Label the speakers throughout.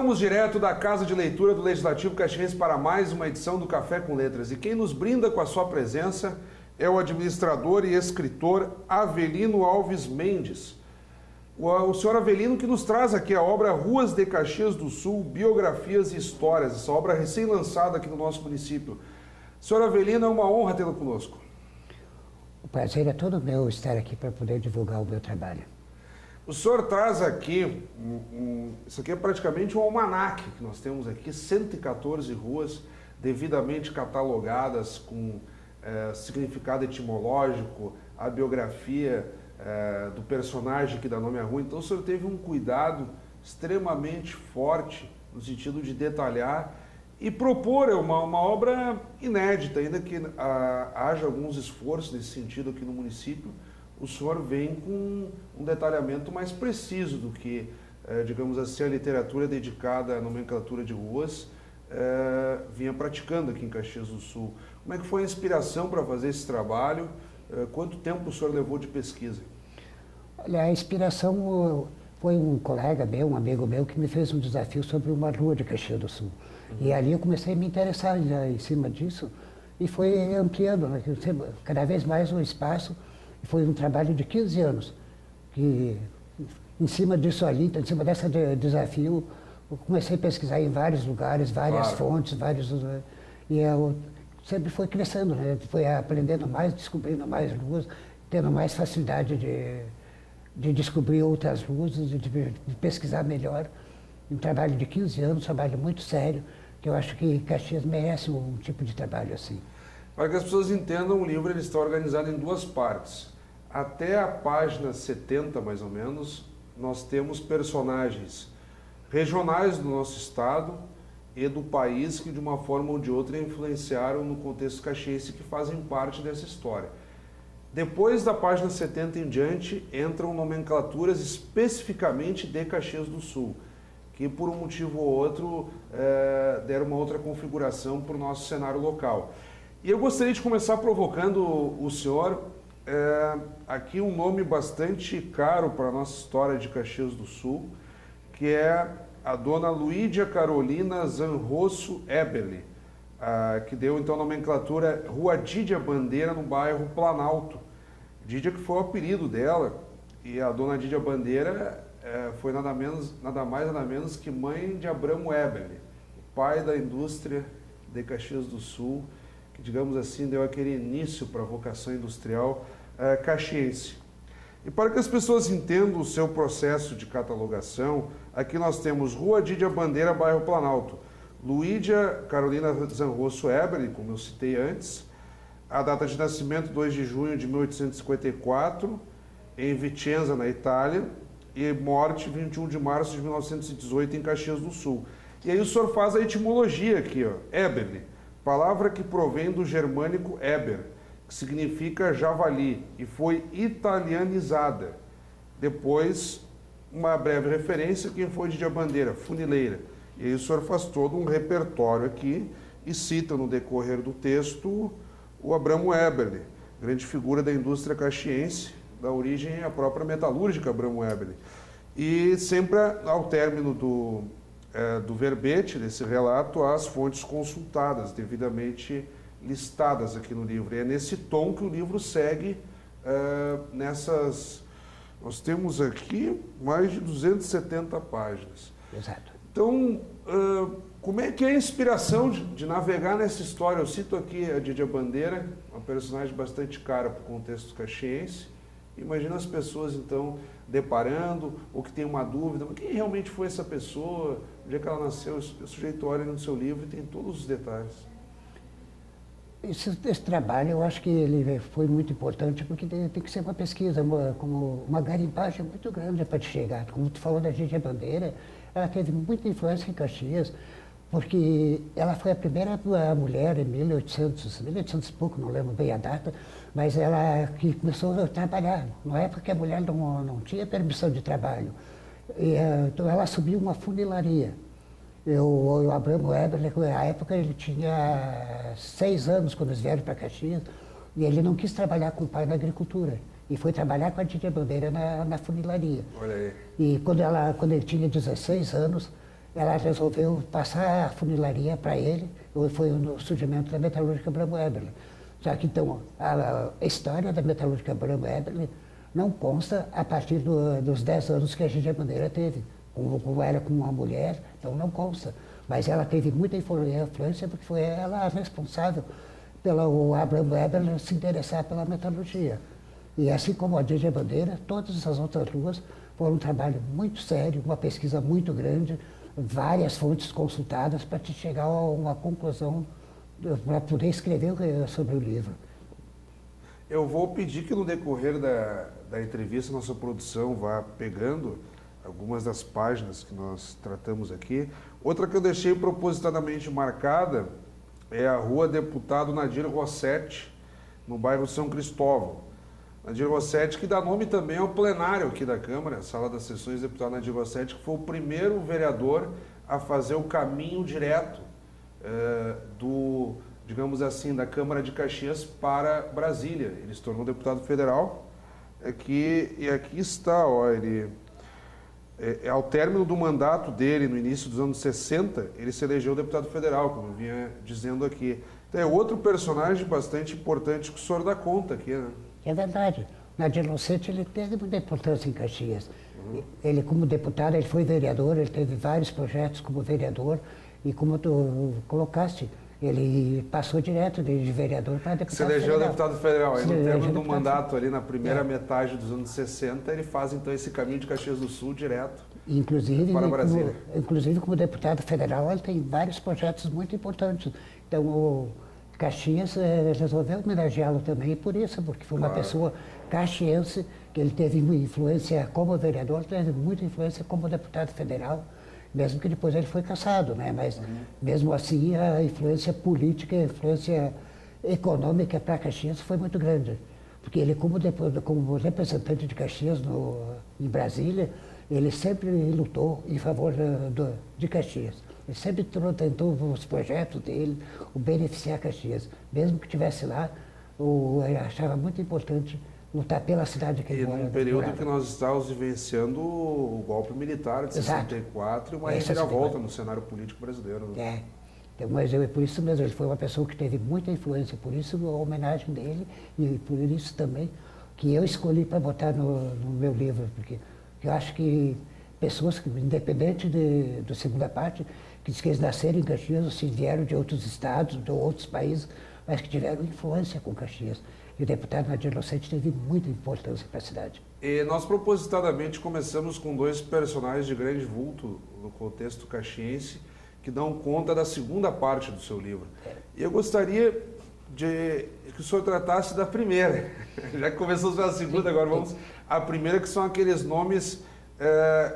Speaker 1: Estamos direto da Casa de Leitura do Legislativo Caxiense para mais uma edição do Café com Letras. E quem nos brinda com a sua presença é o administrador e escritor Avelino Alves Mendes. O senhor Avelino que nos traz aqui a obra Ruas de Caxias do Sul, Biografias e Histórias, essa obra recém-lançada aqui no nosso município. Senhor Avelino, é uma honra tê-lo conosco.
Speaker 2: O prazer é todo meu estar aqui para poder divulgar o meu trabalho.
Speaker 1: O senhor traz aqui, isso aqui é praticamente um almanaque que nós temos aqui, 114 ruas devidamente catalogadas com significado etimológico, a biografia do personagem que dá nome à rua. Então o senhor teve um cuidado extremamente forte no sentido de detalhar e propor uma obra inédita, ainda que haja alguns esforços nesse sentido aqui no município. O senhor vem com um detalhamento mais preciso do que, digamos assim, a literatura dedicada à nomenclatura de ruas vinha praticando aqui em Caxias do Sul. Como é que foi a inspiração para fazer esse trabalho? Quanto tempo o senhor levou de pesquisa?
Speaker 2: Olha, a inspiração foi um colega meu, um amigo meu, que me fez um desafio sobre uma rua de Caxias do Sul. E ali eu comecei a me interessar já em cima disso e foi ampliando, né, cada vez mais o espaço. Foi um trabalho de 15 anos, que em cima disso ali, em cima desse desafio, eu comecei a pesquisar em vários lugares, várias fontes, e eu sempre fui crescendo, né? Fui aprendendo mais, descobrindo mais ruas, tendo mais facilidade de descobrir outras ruas, de pesquisar melhor. Um trabalho de 15 anos, um trabalho muito sério, que eu acho que Caxias merece um tipo de trabalho assim.
Speaker 1: Para que as pessoas entendam, o livro ele está organizado em duas partes. Até a página 70, mais ou menos, nós temos personagens regionais do nosso estado e do país que, de uma forma ou de outra, influenciaram no contexto caxiense, que fazem parte dessa história. Depois da página 70 em diante, entram nomenclaturas especificamente de Caxias do Sul, que por um motivo ou outro deram uma outra configuração para o nosso cenário local. E eu gostaria de começar provocando o senhor, aqui um nome bastante caro para a nossa história de Caxias do Sul, que é a dona Luídia Carolina Zanrosso Eberle, que deu então a nomenclatura Rua Dídia Bandeira, no bairro Planalto. Dídia que foi o apelido dela, e a dona Dídia Bandeira foi nada mais nada menos que mãe de Abramo Eberle, o pai da indústria de Caxias do Sul, que, digamos assim, deu aquele início para a vocação industrial caxiense. E para que as pessoas entendam o seu processo de catalogação, aqui nós temos Rua Dídia Bandeira, bairro Planalto, Luídia Carolina Zanrosso Eberle, como eu citei antes, a data de nascimento 2 de junho de 1854, em Vicenza, na Itália, e morte 21 de março de 1918 em Caxias do Sul. E aí o senhor faz a etimologia aqui, ó, Eberle, palavra que provém do germânico Eber, que significa javali, e foi italianizada. Depois, uma breve referência, quem foi Dídia Bandeira, funileira. E aí o senhor faz todo um repertório aqui e cita no decorrer do texto o Abramo Eberle, grande figura da indústria caxiense, da origem a própria metalúrgica Abramo Eberle. E sempre ao término do verbete, desse relato, as fontes consultadas, devidamente listadas aqui no livro. E é nesse tom que o livro segue nessas... Nós temos aqui mais de 270 páginas.
Speaker 2: Exato.
Speaker 1: Então, como é que é a inspiração de navegar nessa história? Eu cito aqui a Dídia Bandeira, uma personagem bastante cara para o contexto caxiense. Imagina as pessoas, então, deparando, ou que tem uma dúvida, mas quem realmente foi essa pessoa, onde é que ela nasceu? O sujeito olha no seu livro e tem todos os detalhes.
Speaker 2: Esse trabalho, eu acho que ele foi muito importante, porque tem que ser uma pesquisa, como uma garimpagem muito grande para te chegar. Como tu falou da Dídia Bandeira, ela teve muita influência em Caxias, porque ela foi a primeira mulher em 1800 e pouco, não lembro bem a data, mas ela que começou a trabalhar. Na época que a mulher não tinha permissão de trabalho. Então ela assumiu uma funilaria. O Abramo Eberle, na época ele tinha 6 anos quando eles vieram para Caxias, e ele não quis trabalhar com o pai na agricultura. E foi trabalhar com a Dídia Bandeira na funilaria.
Speaker 1: Olha aí.
Speaker 2: E quando ele tinha 16 anos, ela resolveu passar a funilaria para ele, foi o surgimento da metalúrgica Abramo Eberle. Só que então, a história da metalúrgica Abramo Eberle não consta a partir dos 10 anos que a Gígia Bandeira teve, como era com uma mulher, então não consta. Mas ela teve muita influência porque foi ela a responsável pelo Abramo Eberle se interessar pela metalurgia. E assim como a Gígia Bandeira, todas essas outras duas foram um trabalho muito sério, uma pesquisa muito grande, várias fontes consultadas para te chegar a uma conclusão, para poder escrever sobre o livro.
Speaker 1: Eu vou pedir que no decorrer da entrevista nossa produção vá pegando algumas das páginas que nós tratamos aqui. Outra que eu deixei propositadamente marcada é a Rua Deputado Nadir Rossetti, no bairro São Cristóvão. Nadir Rossetti, que dá nome também ao plenário aqui da Câmara, a Sala das Sessões, deputado Nadir Rossetti, que foi o primeiro vereador a fazer o caminho direto digamos assim, da Câmara de Caxias para Brasília. Ele se tornou deputado federal. E aqui está, ó, ele... ao término do mandato dele, no início dos anos 60, ele se elegeu deputado federal, como eu vinha dizendo aqui. Então é outro personagem bastante importante que o senhor dá conta aqui, né?
Speaker 2: É verdade. Nadir Rossetti, ele teve muita importância em Caxias. Ele, como deputado, ele foi vereador, ele teve vários projetos como vereador, e como tu colocaste, ele passou direto de vereador para deputado federal.
Speaker 1: Se elegeu deputado federal. Aí no término do mandato, ali na primeira metade dos anos 60, ele faz então esse caminho de Caxias do Sul direto para Brasília.
Speaker 2: Inclusive, como deputado federal, ele tem vários projetos muito importantes. Então, o Caxias resolveu homenageá-lo também por isso, porque foi uma pessoa caxiense, que ele teve influência como vereador, teve muita influência como deputado federal, mesmo que depois ele foi cassado, né? Mas mesmo assim a influência política, a influência econômica para Caxias foi muito grande. Porque ele, como representante de Caxias em Brasília, ele sempre lutou em favor de Caxias. Ele sempre tentou os projetos dele, o beneficiar Caxias. Mesmo que estivesse lá, ele achava muito importante lutar pela cidade que ele morava.
Speaker 1: E num período que nós estávamos vivenciando o golpe militar de 64 e uma reviravolta no cenário político brasileiro. Né?
Speaker 2: Então, mas por isso mesmo, ele foi uma pessoa que teve muita influência, por isso a homenagem dele e por isso também que eu escolhi para botar no meu livro, porque eu acho que pessoas que, independente da segunda parte, que diz que eles nasceram em Caxias ou se vieram de outros estados, de outros países, mas que tiveram influência com Caxias. E o deputado Nadir Rossetti teve muita importância para a cidade.
Speaker 1: E nós propositadamente começamos com dois personagens de grande vulto no contexto caxiense que dão conta da segunda parte do seu livro. E eu gostaria que o senhor tratasse da primeira. Já que começamos pela segunda, agora vamos à primeira, que são aqueles nomes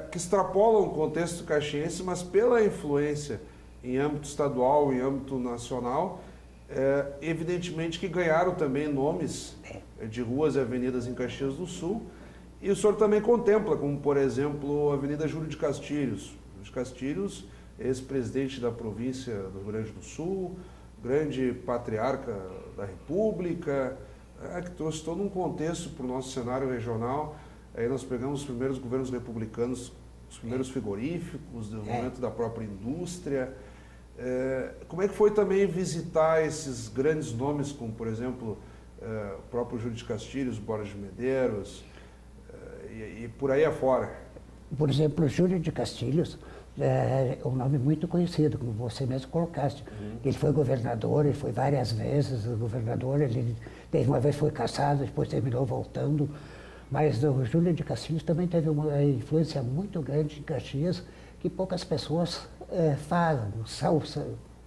Speaker 1: que extrapolam o contexto caxiense, mas pela influência em âmbito estadual, em âmbito nacional, evidentemente que ganharam também nomes de ruas e avenidas em Caxias do Sul, e o senhor também contempla, como por exemplo a Avenida Júlio de Castilhos. Júlio de Castilhos, ex-presidente da província do Rio Grande do Sul, grande patriarca da República, que trouxe todo um contexto para o nosso cenário regional. Aí nós pegamos os primeiros governos republicanos, os primeiros frigoríficos, o desenvolvimento da própria indústria. Como é que foi também visitar esses grandes nomes, como por exemplo o próprio Júlio de Castilhos, Borges de Medeiros e por aí afora?
Speaker 2: Por exemplo, Júlio de Castilhos é um nome muito conhecido, como você mesmo colocaste. Ele foi governador, ele foi várias vezes governador, ele teve uma vez foi cassado, depois terminou voltando. Mas o Júlio de Castilhos também teve uma influência muito grande em Caxias, que poucas pessoas falam,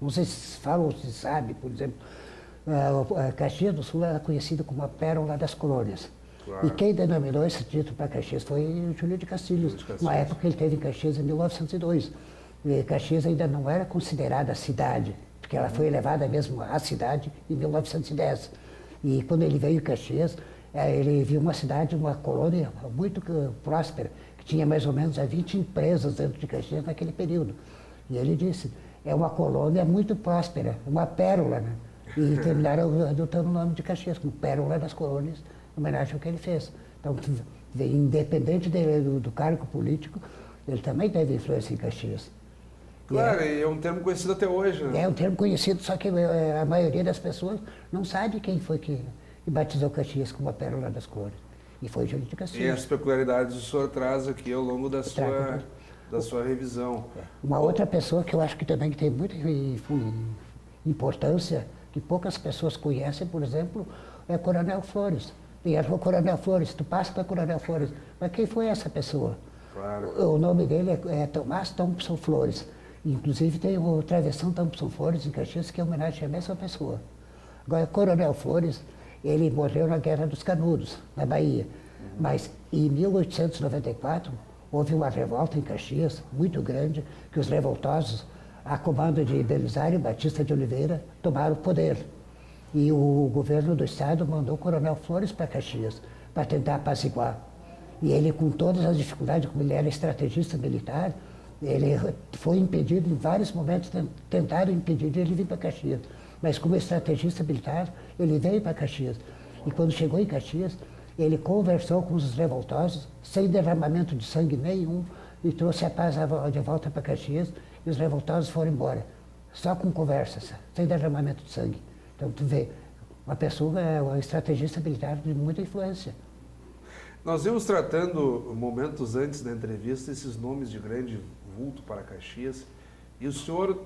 Speaker 2: não sei se falam ou se sabe, por exemplo. Caxias do Sul era conhecida como a pérola das colônias. Claro. E quem denominou esse título para Caxias foi o Júlio de Castilhos. Na época ele teve em Caxias em 1902. E Caxias ainda não era considerada cidade, porque ela foi elevada mesmo à cidade em 1910. E quando ele veio em Caxias, ele viu uma cidade, uma colônia muito próspera, que tinha mais ou menos 20 empresas dentro de Caxias naquele período. E ele disse, é uma colônia muito próspera, uma pérola, né? E terminaram adotando o nome de Caxias, como Pérola das Colônias, em homenagem ao que ele fez. Então, independente do cargo político, ele também teve influência em Caxias.
Speaker 1: Claro, e é um termo conhecido até hoje, né?
Speaker 2: É um termo conhecido, só que a maioria das pessoas não sabe quem foi que batizou Caxias como a Pérola das Cores. E foi Júlio de Castilhos.
Speaker 1: E as peculiaridades o senhor traz aqui ao longo da sua revisão.
Speaker 2: Uma outra pessoa que eu acho que também tem muita importância, que poucas pessoas conhecem, por exemplo, é Coronel Flores. Tem a rua Coronel Flores, tu passa para Coronel Flores. Mas quem foi essa pessoa?
Speaker 1: Claro.
Speaker 2: O nome dele é Tomás Thompson Flores. Inclusive tem o Travessão Thompson Flores em Caxias, que é homenagem à mesma pessoa. Agora, Coronel Flores, ele morreu na Guerra dos Canudos, na Bahia. Mas em 1894, houve uma revolta em Caxias, muito grande, que os revoltosos, a comando de Belisário Batista de Oliveira, tomaram o poder. E o governo do estado mandou o Coronel Flores para Caxias, para tentar apaziguar. E ele, com todas as dificuldades, como ele era estrategista militar, ele foi impedido, em vários momentos tentaram impedir ele vir para Caxias. Mas como estrategista militar, ele veio para Caxias. E quando chegou em Caxias, ele conversou com os revoltosos, sem derramamento de sangue nenhum, e trouxe a paz de volta para Caxias, e os revoltosos foram embora. Só com conversas, sem derramamento de sangue. Então, tu vê, uma pessoa, um estrategista militar de muita influência.
Speaker 1: Nós íamos tratando, momentos antes da entrevista, esses nomes de grande vulto para Caxias, e o senhor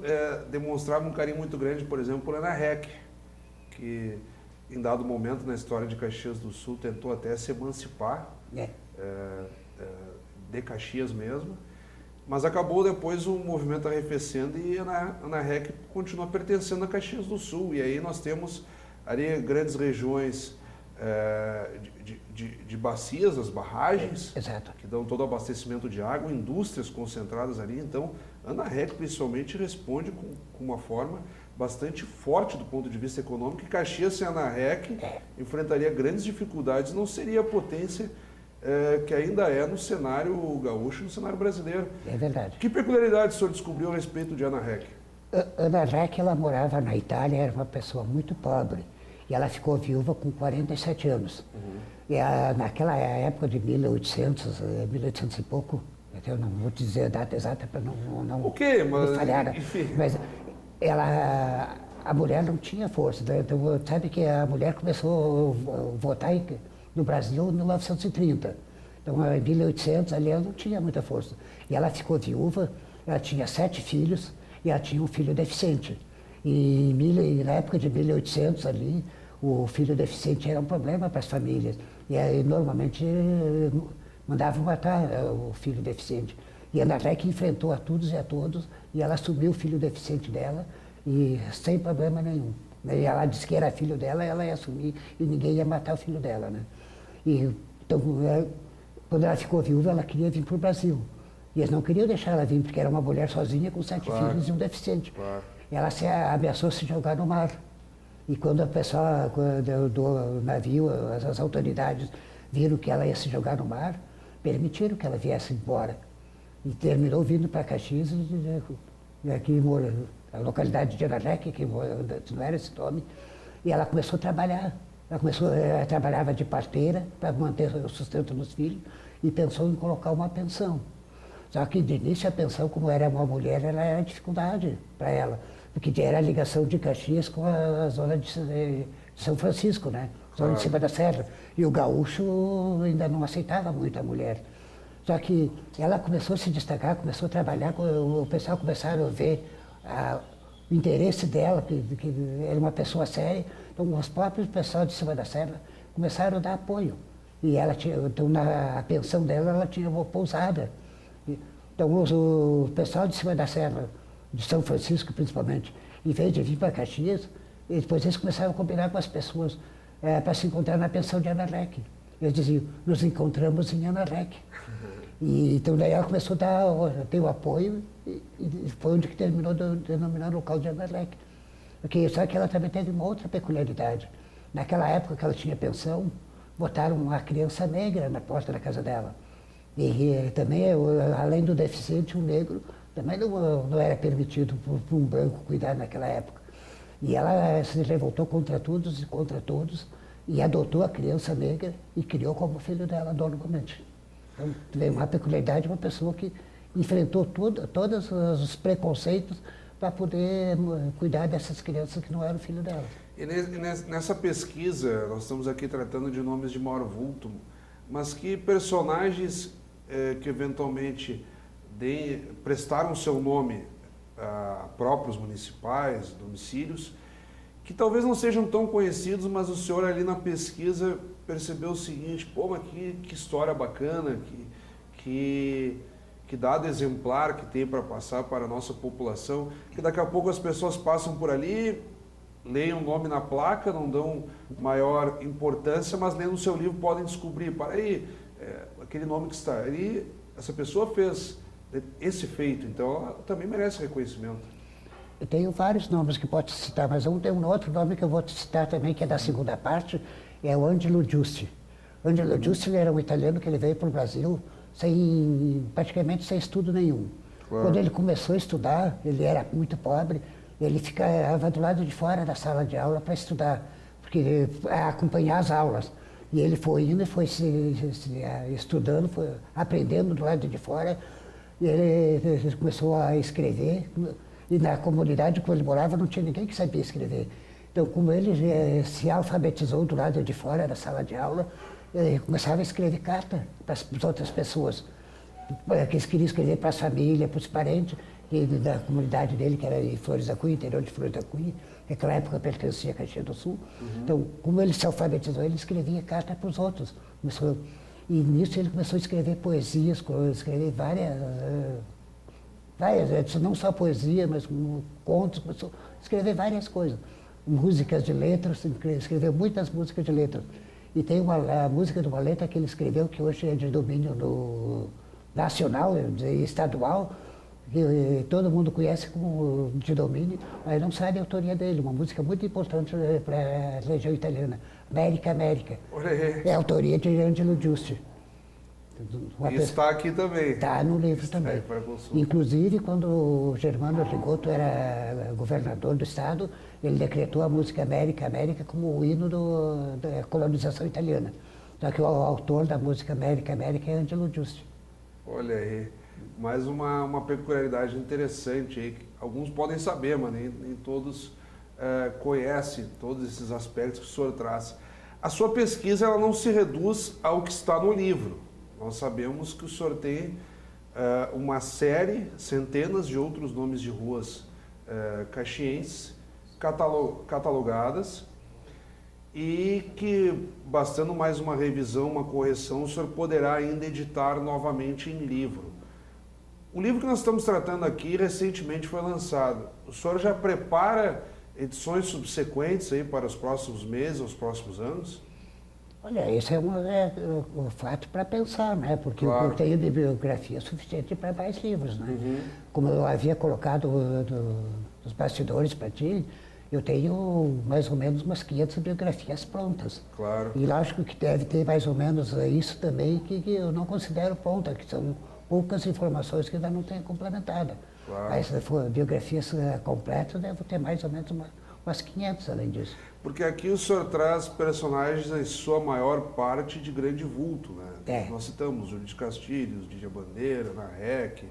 Speaker 1: demonstrava um carinho muito grande, por exemplo, por Ana Heck, que em dado momento na história de Caxias do Sul tentou até se emancipar de Caxias mesmo, mas acabou depois o movimento arrefecendo e Ana Heck continua pertencendo a Caxias do Sul. E aí nós temos ali grandes regiões de bacias, as barragens,
Speaker 2: Exato.
Speaker 1: que dão todo o abastecimento de água, indústrias concentradas ali. Então, Ana Heck principalmente responde com uma forma bastante forte do ponto de vista econômico, e Caxias sem Ana Heck enfrentaria grandes dificuldades, não seria a potência que ainda é no cenário gaúcho, no cenário brasileiro.
Speaker 2: É verdade.
Speaker 1: Que peculiaridade o senhor descobriu a respeito de Ana Heck?
Speaker 2: Ana Heck, ela morava na Itália, era uma pessoa muito pobre, e ela ficou viúva com 47 anos. E naquela época de 1800, 1800 e pouco, eu não vou te dizer a data exata para não
Speaker 1: Ok, mas
Speaker 2: falhar,
Speaker 1: enfim.
Speaker 2: mas a mulher não tinha força. Então, sabe que a mulher começou a votar no Brasil em 1930. Então, em 1800, ali ela não tinha muita força. E ela ficou viúva, ela tinha 7 filhos e ela tinha um filho deficiente. E na época de 1800 ali, o filho deficiente era um problema para as famílias. E aí, normalmente mandavam matar o filho deficiente. E a Ana Heck enfrentou a todos e a todos, e ela assumiu o filho deficiente dela, e sem problema nenhum. E ela disse que era filho dela, ela ia assumir, e ninguém ia matar o filho dela, né? Então, quando ela ficou viúva, ela queria vir para o Brasil. E eles não queriam deixar ela vir, porque era uma mulher sozinha com 7 filhos e um deficiente.
Speaker 1: Claro.
Speaker 2: E ela ameaçou se jogar no mar. E quando a pessoa do navio, as autoridades viram que ela ia se jogar no mar, permitiram que ela viesse embora. E terminou vindo para Caxias, e aqui a localidade de Ana Heck, que não era esse nome, e ela começou a trabalhar. Ela trabalhava de parteira para manter o sustento dos filhos e pensou em colocar uma pensão. Só que de início a pensão, como era uma mulher, ela era dificuldade para ela, porque era a ligação de Caxias com a zona de São Francisco, né? Zona de cima da serra. E o gaúcho ainda não aceitava muito a mulher. Só que ela começou a se destacar, começou a trabalhar, o pessoal começaram a ver o interesse dela, que era uma pessoa séria. Então, os próprios pessoal de cima da serra começaram a dar apoio. E ela tinha, então, na pensão dela, ela tinha uma pousada. Então, o pessoal de cima da serra, de São Francisco principalmente, em vez de vir para Caxias, depois eles começaram a combinar com as pessoas para se encontrar na pensão de Ana Heck. Eles diziam, nos encontramos em Ana Heck. E então daí ela começou a ter o apoio e foi onde que terminou denominando o local de Ana Heck. Porque só que ela também teve uma outra peculiaridade. Naquela época que ela tinha pensão, botaram uma criança negra na porta da casa dela. E também, além do deficiente, um negro também não era permitido para um branco cuidar naquela época. E ela se revoltou contra todos e contra todos e adotou a criança negra e criou como filho dela normalmente. Então, veio uma peculiaridade, uma pessoa que enfrentou todos os preconceitos para poder cuidar dessas crianças que não eram filho dela.
Speaker 1: E nessa pesquisa, nós estamos aqui tratando de nomes de maior vulto, mas que personagens que eventualmente prestaram seu nome a próprios municipais, domicílios, que talvez não sejam tão conhecidos, mas o senhor ali na pesquisa percebeu o seguinte: pô, mas que história bacana, que dado exemplar que tem para passar para a nossa população, que daqui a pouco as pessoas passam por ali, leem o nome na placa, não dão maior importância, mas lendo o seu livro podem descobrir, para aí, aquele nome que está ali, essa pessoa fez esse feito, então ela também merece reconhecimento.
Speaker 2: Eu tenho vários nomes que pode citar, mas tem um outro nome que eu vou te citar também, que é da segunda parte, é o Angelo Giusti. Angelo Giusti, ele era um italiano que ele veio para o Brasil praticamente sem estudo nenhum.
Speaker 1: Claro.
Speaker 2: Quando ele começou a estudar, ele era muito pobre, ele ficava do lado de fora da sala de aula para estudar, porque acompanhar as aulas. E ele foi indo e foi estudando, foi aprendendo do lado de fora, e ele começou a escrever, e na comunidade que ele morava não tinha ninguém que sabia escrever. Então, como ele se alfabetizou do lado de fora da sala de aula, ele começava a escrever carta para as outras pessoas, que eles queriam escrever para as famílias, para os parentes da comunidade dele, que era em Flores da Cunha, interior de Flores da Cunha, naquela época pertencia a Caxias do Sul. Então, como ele se alfabetizou, ele escrevia carta para os outros. E nisso ele começou a escrever poesias, escrever várias, não só poesia, mas contos, começou a escrever várias coisas. Músicas de letras, escreveu muitas músicas de letras. E tem a música de uma letra que ele escreveu, que hoje é de domínio nacional e estadual, que todo mundo conhece como de domínio, mas não sabe a autoria dele. Uma música muito importante para a região italiana, América, América. É a autoria de Angelo Giusti.
Speaker 1: E está aqui também.
Speaker 2: Está no livro também. Inclusive, quando o Germano Rigoto era governador do estado, ele decretou a música América, América como o hino da colonização italiana. Só que o autor da música América, América é Angelo Giusti.
Speaker 1: Olha aí, mais uma peculiaridade interessante aí, que alguns podem saber, mas nem todos conhecem todos esses aspectos que o senhor traz. A sua pesquisa ela não se reduz ao que está no livro. Nós sabemos que o senhor tem uma série, centenas de outros nomes de ruas caxienses catalogadas e que, bastando mais uma revisão, uma correção, o senhor poderá ainda editar novamente em livro. O livro que nós estamos tratando aqui recentemente foi lançado. O senhor já prepara edições subsequentes aí para os próximos meses, os próximos anos?
Speaker 2: Olha, esse é um fato para pensar, né? Porque
Speaker 1: claro.
Speaker 2: Eu tenho bibliografia suficiente para mais livros, né? Como eu havia colocado nos bastidores para ti, eu tenho mais ou menos umas 500 biografias prontas.
Speaker 1: Claro.
Speaker 2: E lógico que deve ter mais ou menos isso também que eu não considero pronta, que são poucas informações que ainda não tenho complementada.
Speaker 1: Claro.
Speaker 2: Mas se for biografias completas, devo ter mais ou menos umas 500 além disso.
Speaker 1: Porque aqui o senhor traz personagens, em sua maior parte, de grande vulto, né? Nós citamos Júlio de Castilhos, Dídia Bandeira, Narrec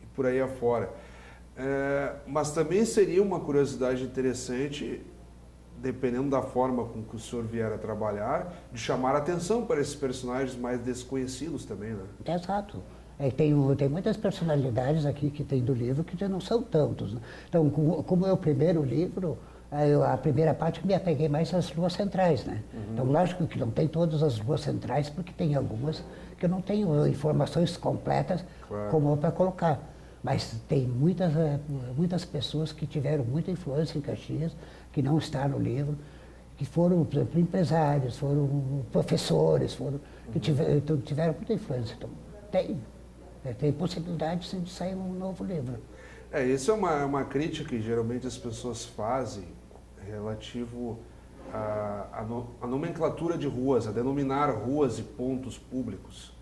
Speaker 1: e por aí afora. Mas também seria uma curiosidade interessante, dependendo da forma com que o senhor vier a trabalhar, de chamar a atenção para esses personagens mais desconhecidos também, né?
Speaker 2: Exato. Tem muitas personalidades aqui que tem do livro que já não são tantos, né? Então, como é o primeiro livro, a primeira parte eu me apeguei mais às ruas centrais, né? Então, lógico que não tem todas as ruas centrais, porque tem algumas que eu não tenho informações completas como para colocar. Mas tem muitas pessoas que tiveram muita influência em Caxias, que não está no livro, que foram, por exemplo, empresários, foram professores, que tiveram muita influência. Então, tem possibilidade sim, de sair um novo livro.
Speaker 1: Isso é uma crítica que geralmente as pessoas fazem relativo à nomenclatura de ruas, a denominar ruas e pontos públicos,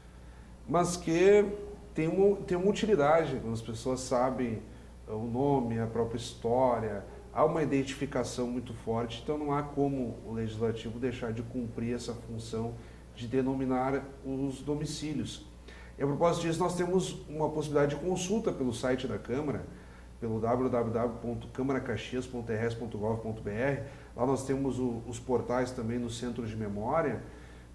Speaker 1: mas que tem uma utilidade, quando as pessoas sabem o nome, a própria história, há uma identificação muito forte, então não há como o Legislativo deixar de cumprir essa função de denominar os domicílios. E a propósito disso, nós temos uma possibilidade de consulta pelo site da Câmara, pelo www.câmaracaxias.rs.gov.br. Lá nós temos os portais também no Centro de Memória,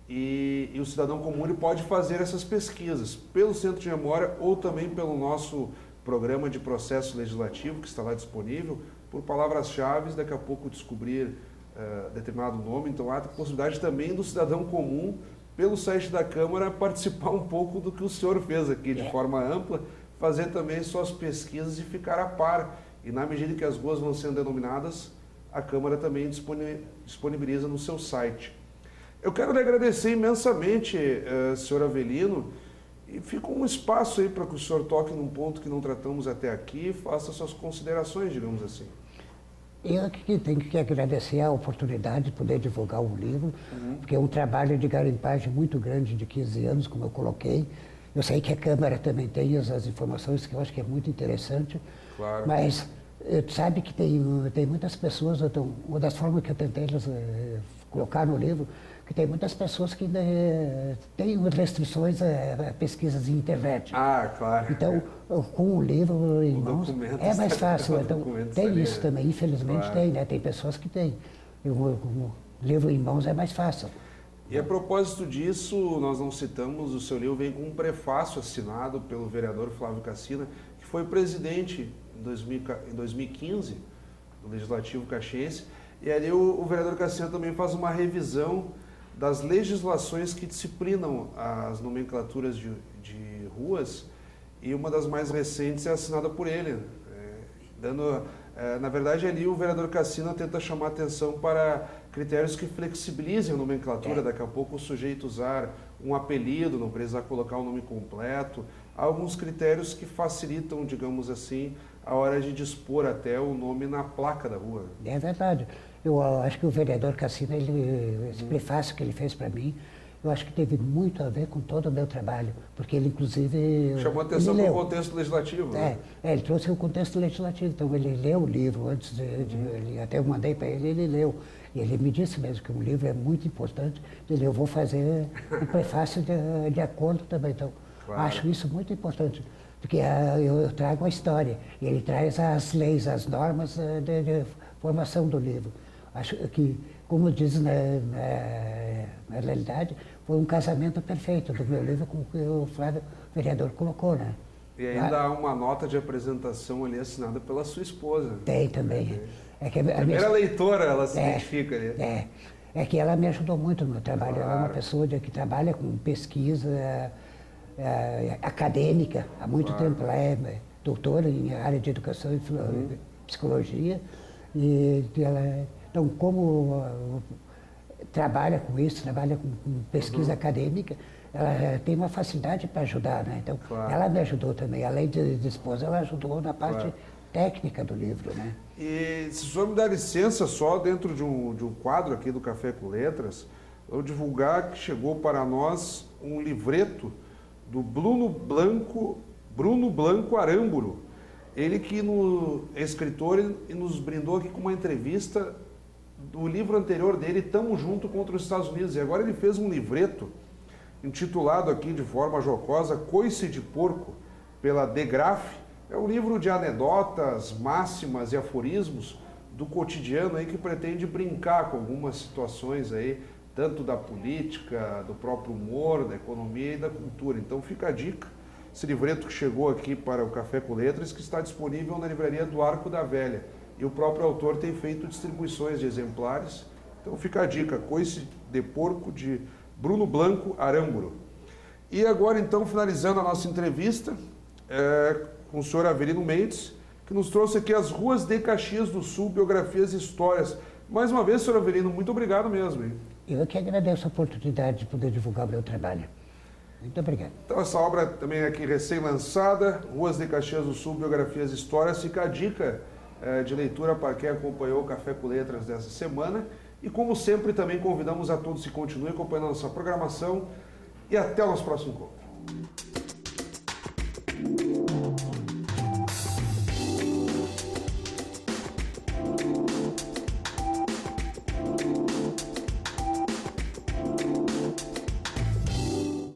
Speaker 1: e o cidadão comum ele pode fazer essas pesquisas pelo Centro de Memória ou também pelo nosso programa de processo legislativo, que está lá disponível, por palavras-chave, daqui a pouco descobrir determinado nome. Então há a possibilidade também do cidadão comum, pelo site da Câmara, participar um pouco do que o senhor fez aqui de forma ampla, fazer também suas pesquisas e ficar a par. E na medida que as ruas vão sendo denominadas, a Câmara também disponibiliza no seu site. Eu quero lhe agradecer imensamente, senhor Avelino, e fica um espaço aí para que o senhor toque num ponto que não tratamos até aqui e faça suas considerações, digamos assim.
Speaker 2: Eu que tenho que agradecer a oportunidade de poder divulgar o livro, porque é um trabalho de garimpagem muito grande, de 15 anos, como eu coloquei. Eu sei que a Câmara também tem as informações, que eu acho que é muito interessante,
Speaker 1: Claro.
Speaker 2: mas sabe que tem muitas pessoas, uma das formas que eu tentei colocar no livro, que tem muitas pessoas que têm restrições a pesquisas em internet.
Speaker 1: Ah, claro.
Speaker 2: Então, com o livro em mãos, é mais fácil. Então, tem isso também, infelizmente
Speaker 1: claro.
Speaker 2: tem, né? Tem pessoas que têm. O livro em mãos é mais fácil.
Speaker 1: E a propósito disso, nós não citamos, o seu livro vem com um prefácio assinado pelo vereador Flávio Cassina, que foi presidente em 2015 do Legislativo Caxiense, e ali o vereador Cassina também faz uma revisão das legislações que disciplinam as nomenclaturas de ruas, e uma das mais recentes é assinada por ele, na verdade ali o vereador Cassina tenta chamar atenção para critérios que flexibilizem a nomenclatura. Daqui a pouco o sujeito usar um apelido, não precisar colocar o nome completo. Há alguns critérios que facilitam, digamos assim, a hora de dispor até o nome na placa da rua.
Speaker 2: É verdade. Eu acho que o vereador Cassina, esse prefácio que ele fez para mim, eu acho que teve muito a ver com todo o meu trabalho, porque ele, inclusive...
Speaker 1: Chamou atenção para o contexto legislativo, né?
Speaker 2: Ele trouxe o contexto legislativo, então ele leu o livro antes até eu mandei para ele leu. E ele me disse mesmo que o livro é muito importante, eu vou fazer um prefácio de acordo também. Então, claro, acho isso muito importante, porque eu trago a história, e ele traz as leis, as normas de formação do livro. Acho que, como diz na realidade, foi um casamento perfeito do meu livro com o que o Flávio vereador colocou, né?
Speaker 1: E ainda há uma nota de apresentação ali assinada pela sua esposa.
Speaker 2: Tem também.
Speaker 1: É que a primeira leitora, ela se identifica ali.
Speaker 2: É que ela me ajudou muito no meu trabalho.
Speaker 1: Claro.
Speaker 2: Ela é uma pessoa que trabalha com pesquisa acadêmica há muito tempo. Ela é doutora em área de educação e psicologia. E ela, então, como trabalha com isso, trabalha com pesquisa acadêmica, ela tem uma facilidade para ajudar, né? Então, claro, ela me ajudou também. Além de esposa, ela ajudou na parte técnica do livro, né?
Speaker 1: E se o senhor me dá licença, só dentro de um quadro aqui do Café com Letras, vou divulgar que chegou para nós um livreto do Bruno Blanco Aramburu. Ele que é escritor e nos brindou aqui com uma entrevista do livro anterior dele, Tamo Junto contra os Estados Unidos. E agora ele fez um livreto intitulado aqui de forma jocosa, Coice de Porco, pela De Graaf. É um livro de anedotas, máximas e aforismos do cotidiano aí, que pretende brincar com algumas situações aí, tanto da política, do próprio humor, da economia e da cultura. Então fica a dica, esse livreto que chegou aqui para o Café com Letras, que está disponível na livraria do Arco da Velha. E o próprio autor tem feito distribuições de exemplares. Então fica a dica, Coice de Porco, de Bruno Blanco Aramburu. E agora, então, finalizando a nossa entrevista, com o senhor Avelino Mendes, que nos trouxe aqui as ruas de Caxias do Sul, biografias e histórias. Mais uma vez, senhor Avelino, muito obrigado mesmo. Hein?
Speaker 2: Eu que agradeço a oportunidade de poder divulgar o meu trabalho. Muito obrigado.
Speaker 1: Então, essa obra também aqui recém-lançada, Ruas de Caxias do Sul, biografias e histórias, fica a dica de leitura para quem acompanhou o Café com Letras dessa semana. E, como sempre, também convidamos a todos que continuem acompanhando a nossa programação. E até o nosso próximo encontro.